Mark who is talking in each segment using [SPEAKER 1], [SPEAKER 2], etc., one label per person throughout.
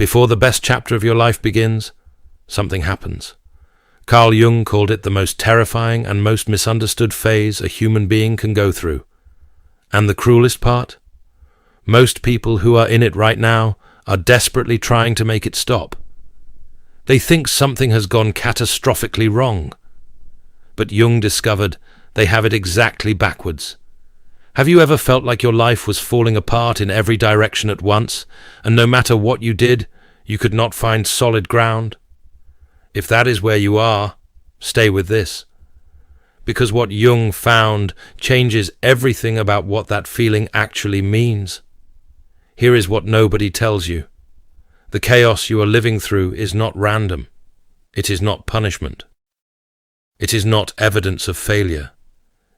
[SPEAKER 1] Before the best chapter of your life begins, something happens. Carl Jung called it the most terrifying and most misunderstood phase a human being can go through. And the cruelest part? Most people who are in it right now are desperately trying to make it stop. They think something has gone catastrophically wrong. But Jung discovered they have it exactly backwards. Have you ever felt like your life was falling apart in every direction at once, and no matter what you did, you could not find solid ground? If that is where you are, stay with this. Because what Jung found changes everything about what that feeling actually means. Here is what nobody tells you. The chaos you are living through is not random. It is not punishment. It is not evidence of failure.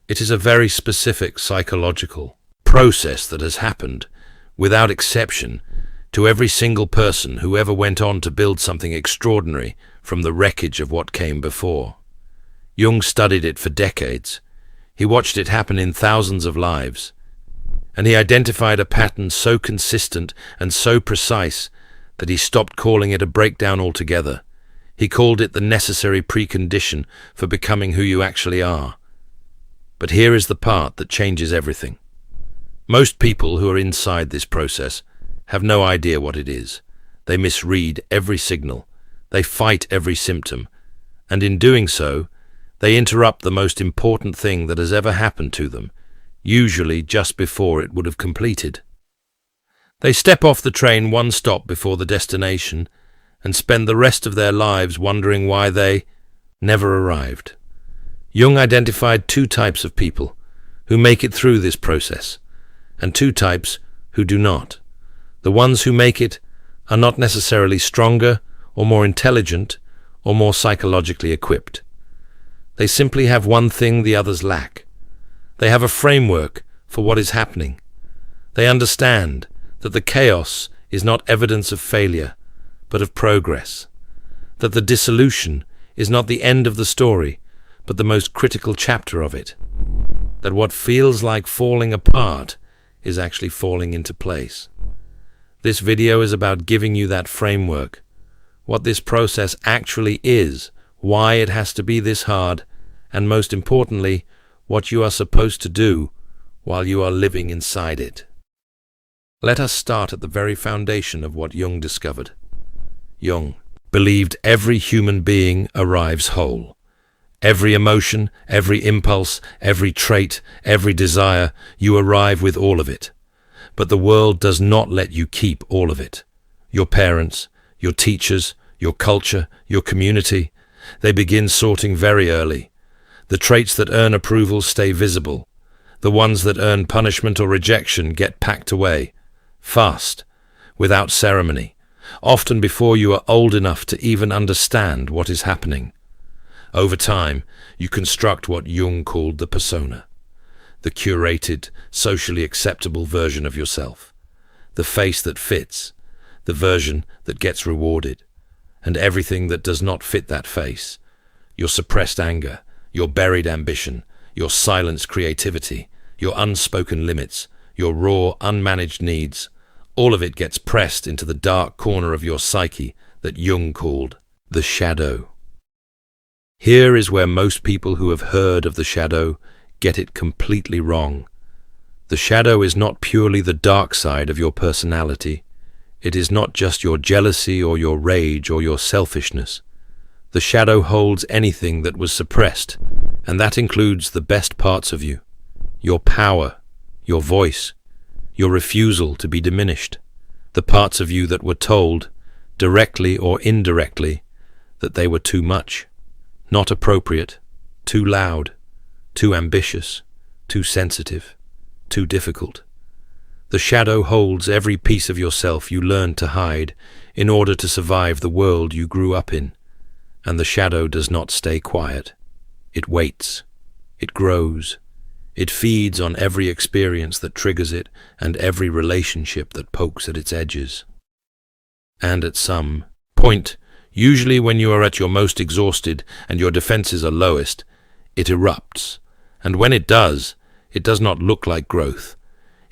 [SPEAKER 1] It is a very specific psychological process that has happened, without exception, to every single person who ever went on to build something extraordinary from the wreckage of what came before. Jung studied it for decades. He watched it happen in thousands of lives. And he identified a pattern so consistent and so precise that he stopped calling it a breakdown altogether. He called it the necessary precondition for becoming who you actually are. But here is the part that changes everything. Most people who are inside this process have no idea what it is. They misread every signal. They fight every symptom. And in doing so, they interrupt the most important thing that has ever happened to them, usually just before it would have completed. They step off the train one stop before the destination and spend the rest of their lives wondering why they never arrived. Jung identified two types of people who make it through this process, and two types who do not. The ones who make it are not necessarily stronger or more intelligent or more psychologically equipped. They simply have one thing the others lack. They have a framework for what is happening. They understand that the chaos is not evidence of failure, but of progress. That the dissolution is not the end of the story, but the most critical chapter of it. That what feels like falling apart is actually falling into place. This video is about giving you that framework, what this process actually is, why it has to be this hard, and most importantly, what you are supposed to do while you are living inside it. Let us start at the very foundation of what Jung discovered. Jung believed every human being arrives whole. Every emotion, every impulse, every trait, every desire, you arrive with all of it. But the world does not let you keep all of it. Your parents, your teachers, your culture, your community, they begin sorting very early. The traits that earn approval stay visible. The ones that earn punishment or rejection get packed away, fast, without ceremony, often before you are old enough to even understand what is happening. Over time, you construct what Jung called the persona, the curated, socially acceptable version of yourself, the face that fits, the version that gets rewarded, and everything that does not fit that face, your suppressed anger, your buried ambition, your silenced creativity, your unspoken limits, your raw, unmanaged needs, all of it gets pressed into the dark corner of your psyche that Jung called the shadow. Here is where most people who have heard of the shadow get it completely wrong. The shadow is not purely the dark side of your personality. It is not just your jealousy or your rage or your selfishness. The shadow holds anything that was suppressed, and that includes the best parts of you, your power, your voice, your refusal to be diminished, the parts of you that were told, directly or indirectly, that they were too much, not appropriate, too loud, too ambitious, too sensitive, too difficult. The shadow holds every piece of yourself you learned to hide in order to survive the world you grew up in. And the shadow does not stay quiet. It waits. It grows. It feeds on every experience that triggers it and every relationship that pokes at its edges. And at some point, usually when you are at your most exhausted and your defenses are lowest, it erupts. And when it does not look like growth.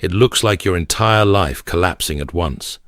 [SPEAKER 1] It looks like your entire life collapsing at once.